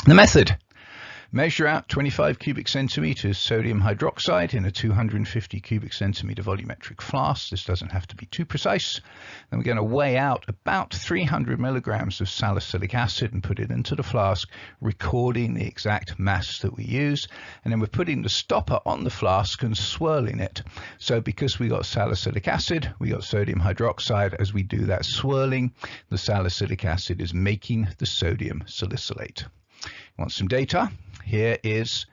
The method: measure out 25 cubic centimeters sodium hydroxide in a 250 cubic centimeter volumetric flask. This doesn't have to be too precise. Then we're going to weigh out about 300 milligrams of salicylic acid and put it into the flask, recording the exact mass that we use. And then we're putting the stopper on the flask and swirling it. So because we got salicylic acid, we got sodium hydroxide. As we do that swirling, the salicylic acid is making the sodium salicylate. Want some data? Here is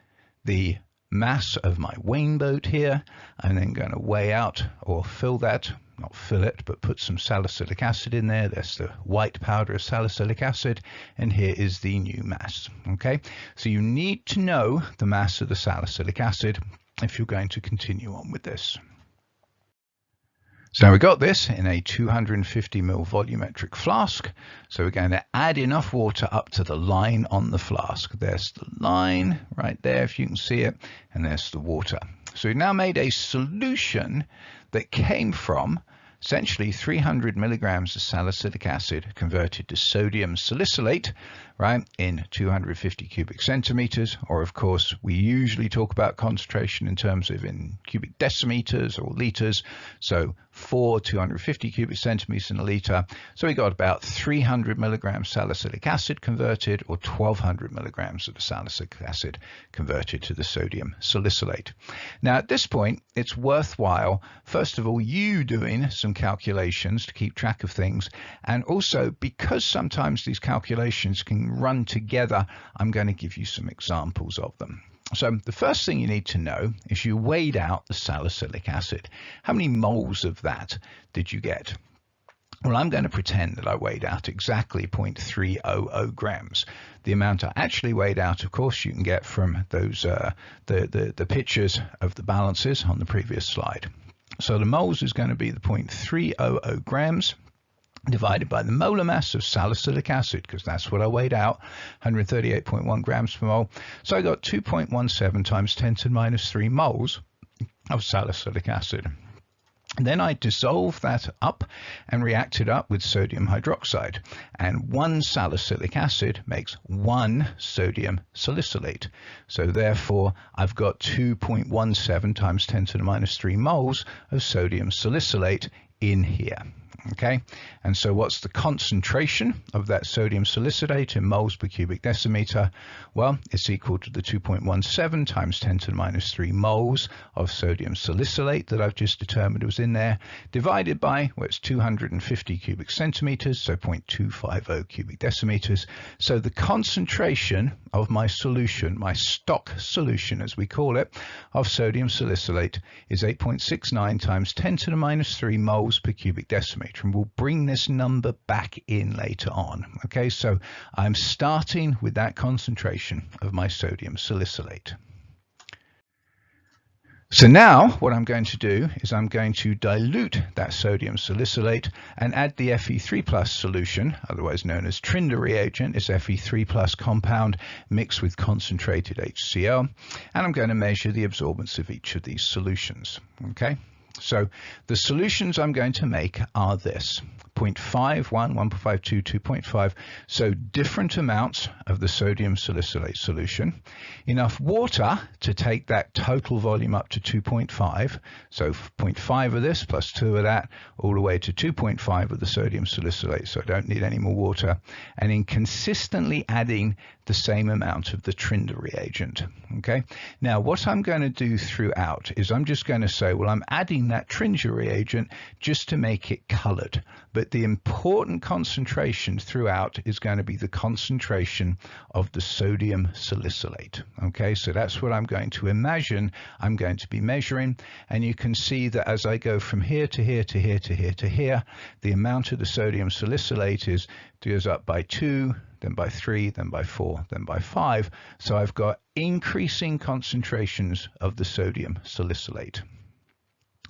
the mass of my weighing boat here. I'm then going to weigh out or fill that, not fill it, but put some salicylic acid in there. There's the white powder of salicylic acid, and here is the new mass. Okay, so you need to know the mass of the salicylic acid if you're going to continue on with this. So now we've got this in a 250 ml volumetric flask. So we're going to add enough water up to the line on the flask. There's the line right there, if you can see it, and there's the water. So we've now made a solution that came from essentially 300 milligrams of salicylic acid converted to sodium salicylate, right, in 250 cubic centimeters, or of course we usually talk about concentration in terms of in cubic decimeters or liters, so 250 cubic centimeters in a liter. So we got about 300 milligrams salicylic acid converted, or 1200 milligrams of the salicylic acid converted to the sodium salicylate. Now at this point it's worthwhile, first of all, you doing some calculations to keep track of things, and also because sometimes these calculations can run together, I'm going to give you some examples of them. So the first thing you need to know is you weighed out the salicylic acid. How many moles of that did you get? Well, I'm going to pretend that I weighed out exactly 0.300 grams. The amount I actually weighed out, of course, you can get from those the pictures of the balances on the previous slide. So the moles is going to be the 0.300 grams divided by the molar mass of salicylic acid, because that's what I weighed out, 138.1 grams per mole. So I got 2.17 times 10 to the minus 3 moles of salicylic acid. And then I dissolved that up and reacted up with sodium hydroxide. And 1 salicylic acid makes 1 sodium salicylate. So therefore, I've got 2.17 times 10 to the minus 3 moles of sodium salicylate in here. Okay, and so what's the concentration of that sodium salicylate in moles per cubic decimeter? Well, it's equal to the 2.17 times 10 to the minus 3 moles of sodium salicylate that I've just determined was in there, divided by, well, it's 250 cubic centimeters, so 0.250 cubic decimeters. So the concentration of my solution, my stock solution as we call it, of sodium salicylate is 8.69 times 10 to the minus 3 moles per cubic decimeter. And we'll bring this number back in later on. Okay, so I'm starting with that concentration of my sodium salicylate. So now what I'm going to do is I'm going to dilute that sodium salicylate and add the Fe3 plus solution, otherwise known as Trinder reagent. It's Fe3 plus compound mixed with concentrated HCl, and I'm going to measure the absorbance of each of these solutions. Okay. So the solutions I'm going to make are this: 0.5, 1, 1.52, 2.5, so different amounts of the sodium salicylate solution, enough water to take that total volume up to 2.5, so 0.5 of this plus 2 of that, all the way to 2.5 of the sodium salicylate, so I don't need any more water, and in consistently adding the same amount of the Trinder reagent. Okay, now what I'm going to do throughout is I'm just going to say, well, I'm adding that Trinder reagent just to make it colored, but the important concentration throughout is going to be the concentration of the sodium salicylate. Okay, so that's what I'm going to imagine I'm going to be measuring, and you can see that as I go from here to here to here to here to here, the amount of the sodium salicylate goes up by 2, then by 3, then by 4, then by 5. So I've got increasing concentrations of the sodium salicylate.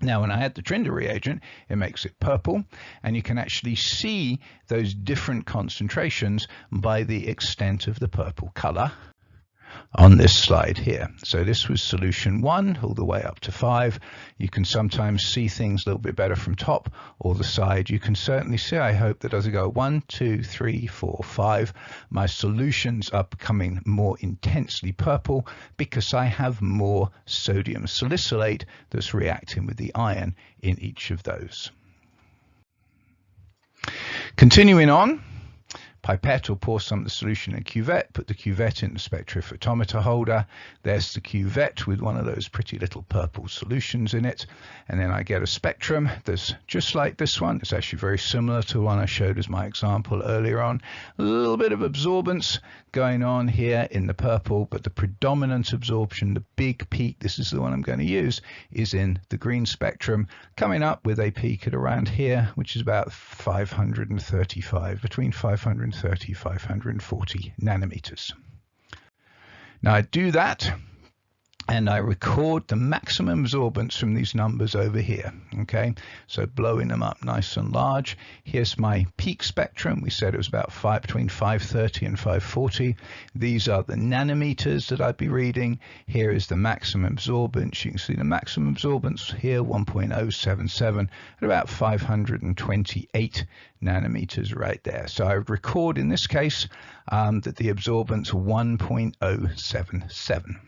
Now, when I add the Trinder reagent, it makes it purple, and you can actually see those different concentrations by the extent of the purple color on this slide here. So this was solution 1 all the way up to 5. You can sometimes see things a little bit better from top or the side. You can certainly see, I hope, that as I go 1, 2, 3, 4, 5, my solutions are becoming more intensely purple because I have more sodium salicylate that's reacting with the iron in each of those. Continuing on, pipette or pour some of the solution in a cuvette, put the cuvette in the spectrophotometer holder. There's the cuvette with one of those pretty little purple solutions in it. And then I get a spectrum that's just like this one. It's actually very similar to the one I showed as my example earlier on. A little bit of absorbance going on here in the purple, but the predominant absorption, the big peak, this is the one I'm going to use, is in the green spectrum, coming up with a peak at around here, which is about 535, between 530, 540 nanometers. Now I do that and I record the maximum absorbance from these numbers over here. Okay, so blowing them up nice and large. Here's my peak spectrum. We said it was about between 530 and 540. These are the nanometers that I'd be reading. Here is the maximum absorbance. You can see the maximum absorbance here, 1.077 at about 528 nanometers right there. So I would record in this case that the absorbance 1.077.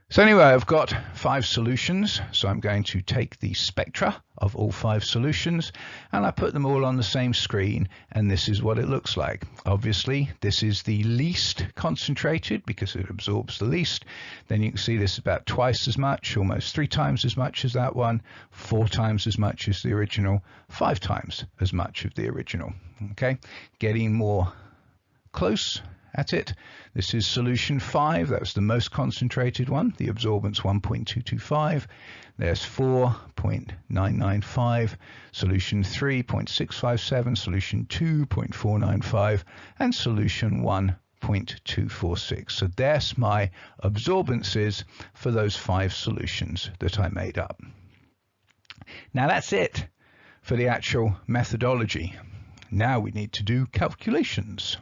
So anyway, I've got 5 solutions, so I'm going to take the spectra of all 5 solutions and I put them all on the same screen, and this is what it looks like. Obviously, this is the least concentrated because it absorbs the least. Then you can see this is about twice as much, almost 3 times as much as that one, 4 times as much as the original, 5 times as much of the original. Okay, getting more close at it. This is solution 5. That was the most concentrated one. The absorbance 1.225. There's 4.995. Solution 3, 0.657. Solution 2, 0.495. And solution 1, 0.246. So there's my absorbances for those 5 solutions that I made up. Now that's it for the actual methodology. Now we need to do calculations.